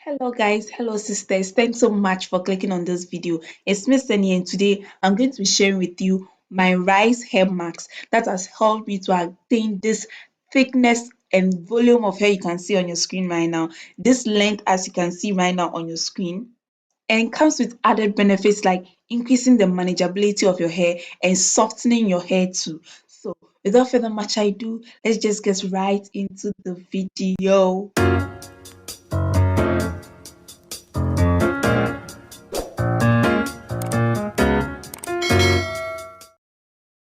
Hello guys, hello sisters. Thanks so much for clicking on this video. It's Miss Sunny and today I'm going to be sharing with you my rice hair mask that has helped me to attain this thickness and volume of hair you can see on your screen right now. This length as you can see right now on your screen. And it comes with added benefits like increasing the manageability of your hair and softening your hair too. So without further much ado, let's just get right into the video.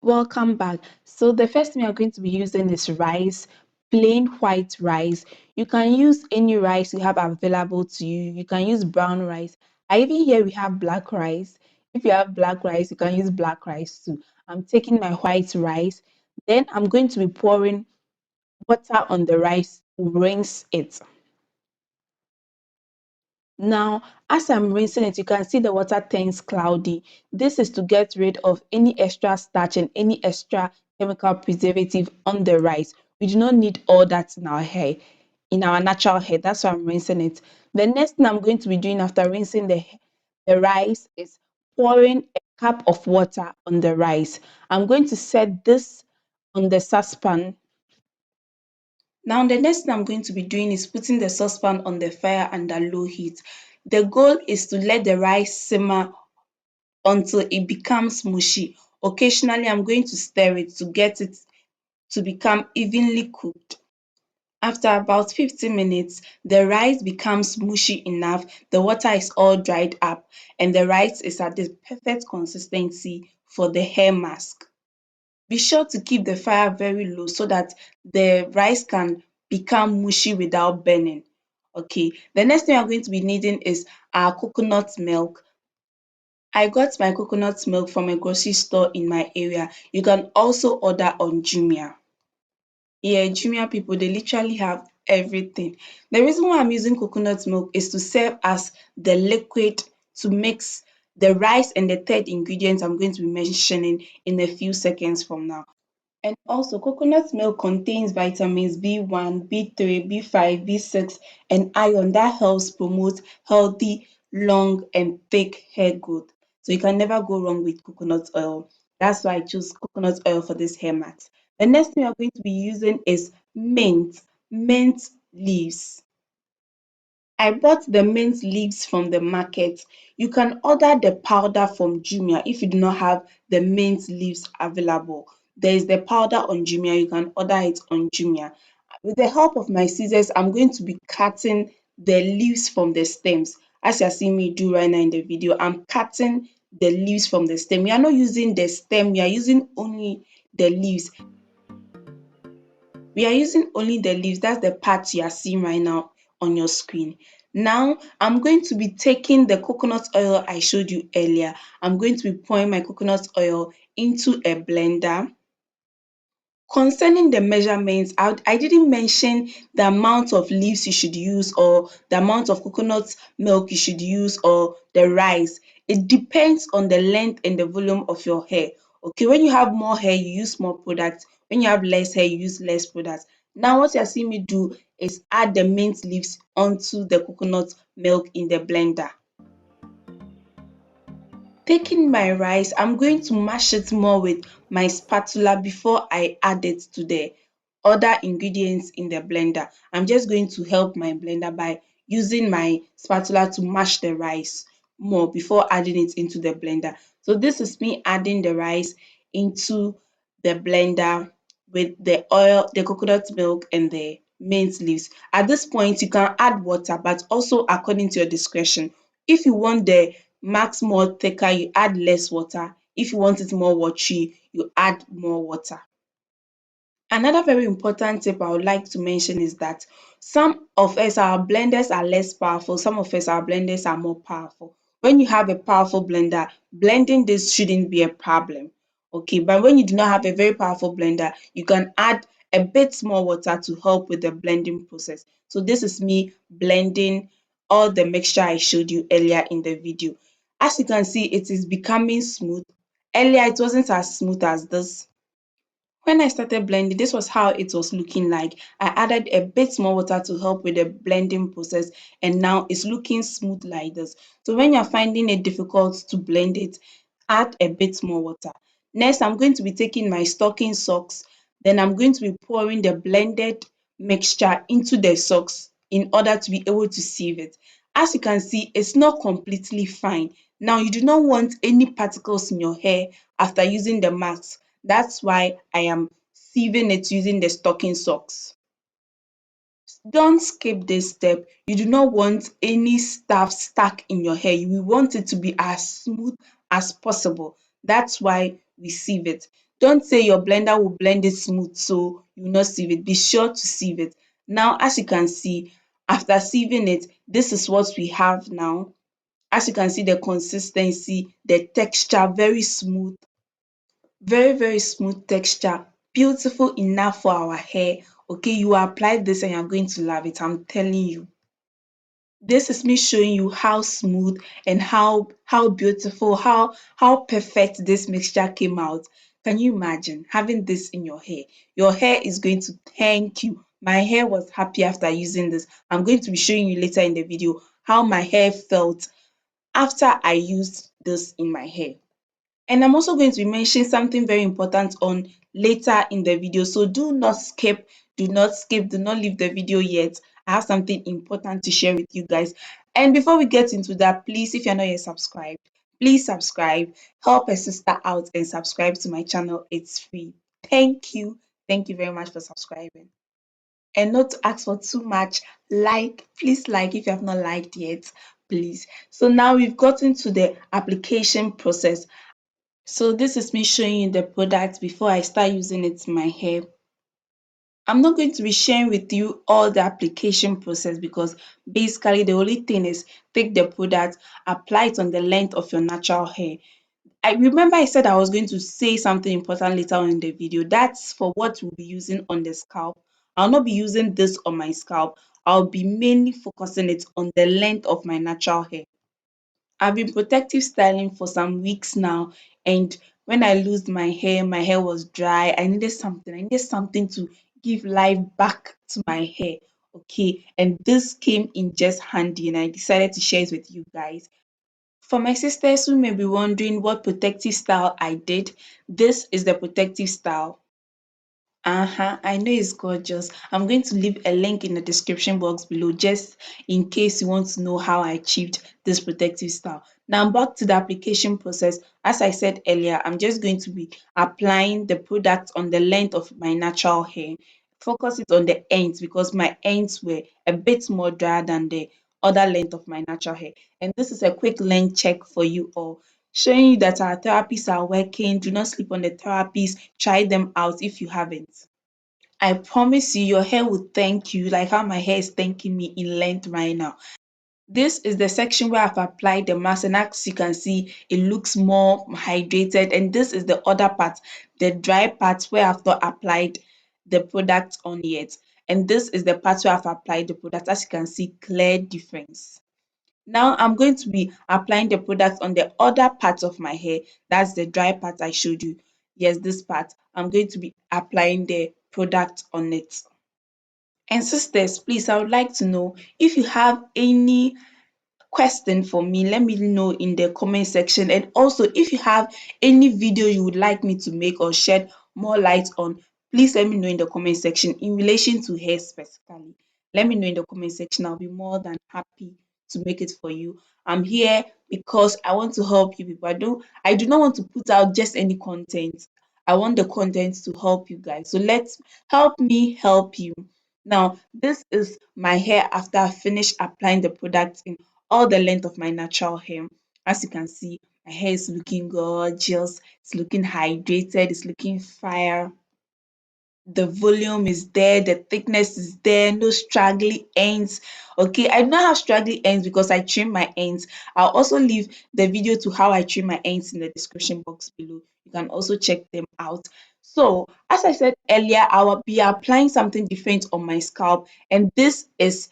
Welcome back. So the first thing we are going to be using is rice, plain white rice. You can use any rice you have available to you. You can use brown rice. I even hear we have black rice. If you have black rice, you can use black rice too. I'm taking my white rice. Then I'm going to be pouring water on the rice to rinse it. Now, as I'm rinsing it, you can see the water turns cloudy. This is to get rid of any extra starch and any extra chemical preservative on the rice. We do not need all that in our hair, in our natural hair. That's why I'm rinsing it. The next thing I'm going to be doing after rinsing the rice is pouring a cup of water on the rice. I'm going to set this on the saucepan. Now, the next thing I'm going to be doing is putting the saucepan on the fire under low heat. The goal is to let the rice simmer until it becomes mushy. Occasionally, I'm going to stir it to get it to become evenly cooked. After about 15 minutes, the rice becomes mushy enough, the water is all dried up, and the rice is at the perfect consistency for the hair mask. Be sure to keep the fire very low so that the rice can become mushy without burning. Okay, the next thing I'm going to be needing is our coconut milk. I got my coconut milk from a grocery store in my area. You can also order on Jumia. Yeah, Jumia people, they literally have everything. The reason why I'm using coconut milk is to serve as the liquid to mix the rice and the third ingredient I'm going to be mentioning in a few seconds from now. And also, coconut milk contains vitamins B1, B3, B5, B6, and iron that helps promote healthy, long, and thick hair growth. So you can never go wrong with coconut oil. That's why I choose coconut oil for this hair mask. The next thing we're going to be using is mint leaves. I bought the mint leaves from the market. You can order the powder from Jumia if you do not have the mint leaves available. There is the powder on Jumia. You can order it on Jumia. With the help of my scissors, I'm going to be cutting the leaves from the stems. As you're seeing me do right now in the video, I'm cutting the leaves from the stem. We are not using the stem, we are using only the leaves. We are using only the leaves. That's the part you are seeing right now on your screen. Now, I'm going to be taking the coconut oil I showed you earlier. I'm going to be pouring my coconut oil into a blender. Concerning the measurements, I didn't mention the amount of leaves you should use or the amount of coconut milk you should use or the rice. It depends on the length and the volume of your hair. Okay, when you have more hair, you use more products. When you have less hair, you use less products. Now, what you're seeing me do is add the mint leaves onto the coconut milk in the blender. Taking my rice, I'm going to mash it more with my spatula before I add it to the other ingredients in the blender. I'm just going to help my blender by using my spatula to mash the rice more before adding it into the blender. So this is me adding the rice into the blender with the oil, the coconut milk, and the mint leaves. At this point, you can add water, but also according to your discretion. If you want the max more thicker, you add less water. If you want it more watery, you add more water. Another very important tip I would like to mention is that some of us, our blenders are less powerful, some of us, our blenders are more powerful. When you have a powerful blender, blending this shouldn't be a problem. Okay, but when you do not have a very powerful blender, you can add a bit more water to help with the blending process. So this is me blending all the mixture I showed you earlier in the video. As you can see, it is becoming smooth. Earlier, it wasn't as smooth as this. When I started blending, this was how it was looking like. I added a bit more water to help with the blending process, and now it's looking smooth like this. So when you're finding it difficult to blend it, add a bit more water. Next, I'm going to be taking my stocking socks, then I'm going to be pouring the blended mixture into the socks in order to be able to sieve it. As you can see, it's not completely fine. Now, you do not want any particles in your hair after using the mask. That's why I am sieving it using the stocking socks. Don't skip this step. You do not want any stuff stuck in your hair. You want it to be as smooth as possible. That's why we sieve it. Don't say your blender will blend it smooth so you will not sieve it. Be sure to sieve it. Now, as you can see, after sieving it, this is what we have now. As you can see, the consistency, the texture, very smooth. Very smooth texture, beautiful enough for our hair. Okay, you apply this and you're going to love it, I'm telling you. This is me showing you how smooth and how beautiful, how perfect this mixture came out. Can you imagine having this in your hair? Your hair is going to thank you. My hair was happy after using this. I'm going to be showing you later in the video how my hair felt after I used this in my hair. And I'm also going to be mentioning something very important on later in the video. So do not skip, do not leave the video yet. I have something important to share with you guys. And before we get into that, please, if you're not yet subscribed, please subscribe. Help a sister out and subscribe to my channel. It's free. Thank you. Thank you very much for subscribing. And not to ask for too much, please like if you have not liked yet, please. So now we've gotten to the application process. So this is me showing you the product before I start using it in my hair. I'm not going to be sharing with you all the application process because basically the only thing is take the product, apply it on the length of your natural hair. I remember I said I was going to say something important later on in the video. That's for what we'll be using on the scalp. I'll not be using this on my scalp. I'll be mainly focusing it on the length of my natural hair. I've been protective styling for some weeks now, and when I lost my hair was dry. I needed something. I needed something to give life back to my hair. Okay, and this came in just handy, and I decided to share it with you guys. For my sisters who may be wondering what protective style I did, this is the protective style. I know it's gorgeous. I'm going to leave a link in the description box below just in case you want to know how I achieved this protective style. Now back to the application process. As I said earlier, I'm just going to be applying the product on the length of my natural hair. Focus it on the ends because my ends were a bit more drier than the other length of my natural hair. And this is a quick length check for you all, showing you that our therapies are working. Do not sleep on the therapies. Try them out if you haven't. I promise you, your hair will thank you, like how my hair is thanking me in length right now. This is the section where I've applied the mask, and as you can see, it looks more hydrated. And this is the other part, the dry part where I've not applied the product on yet. And this is the part where I've applied the product. As you can see, clear difference. Now I'm going to be applying the product on the other part of my hair. That's the dry part I showed you. Yes, this part. I'm going to be applying the product on it. And sisters, please, I would like to know if you have any question for me, let me know in the comment section. And also, if you have any video you would like me to make or shed more light on, please let me know in the comment section in relation to hair specifically. Let me know in the comment section. I'll be more than happy to make it for you. I'm here because I want to help you people. I do not want to put out just any content. I want the content to help you guys. So let's help me help you. Now, this is my hair after I finished applying the product in all the length of my natural hair. As you can see, my hair is looking gorgeous, it's looking hydrated, it's looking fire. The volume is there, the thickness is there, no straggly ends. Okay, I do not have straggly ends because I trim my ends. I'll also leave the video to how I trim my ends in the description box below. You can also check them out. So as I said earlier, I will be applying something different on my scalp, and this is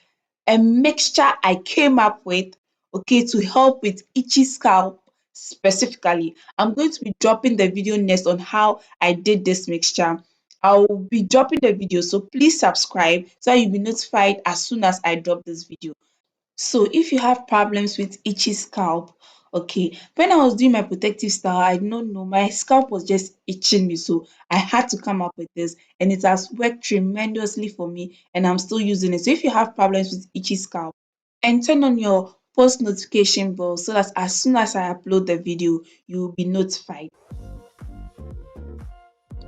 a mixture I came up with, okay, to help with itchy scalp specifically. I'm going to be dropping the video next on how I did this mixture. I'll be dropping the video, so please subscribe so that you'll be notified as soon as I drop this video. So if you have problems with itchy scalp, okay, when I was doing my protective style, I don't know, my scalp was just itching me, so I had to come up with this, and it has worked tremendously for me, and I'm still using it. So if you have problems with itchy scalp, and turn on your post notification bell so that as soon as I upload the video, you will be notified.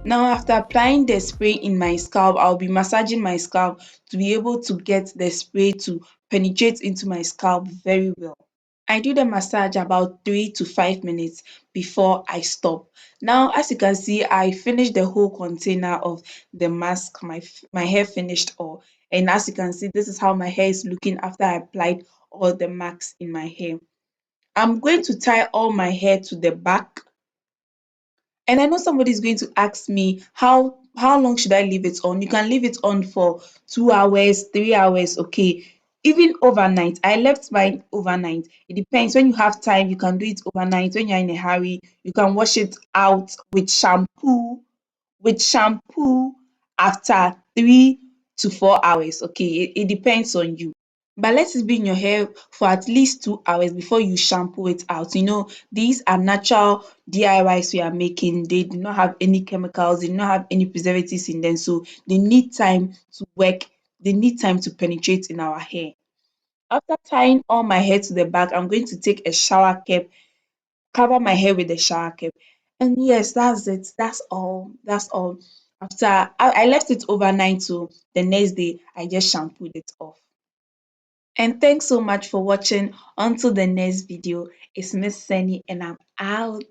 Now, after applying the spray in my scalp, I'll be massaging my scalp to be able to get the spray to penetrate into my scalp very well. I do the massage about 3 to 5 minutes before I stop. Now, as you can see, I finished the whole container of the mask. My hair finished all. And as you can see, this is how my hair is looking after I applied all the masks in my hair. I'm going to tie all my hair to the back, and I know somebody is going to ask me how long should I leave it on? You can leave it on for 2 hours, 3 hours, okay. Even overnight. I left mine overnight. It depends. When you have time, you can do it overnight. When you're in a hurry, you can wash it out with shampoo after 3 to 4 hours. Okay. It depends on you. But let it be in your hair for at least 2 hours before you shampoo it out. These are natural DIYs we are making. They do not have any chemicals, they do not have any preservatives in them. So they need time to work, they need time to penetrate in our hair. After tying all my hair to the back, I'm going to take a shower cap, cover my hair with the shower cap. And yes, that's it. That's all. That's all. After I left it overnight, so the next day I just shampooed it off. And thanks so much for watching. Until the next video, it's Miss Sunny and I'm out.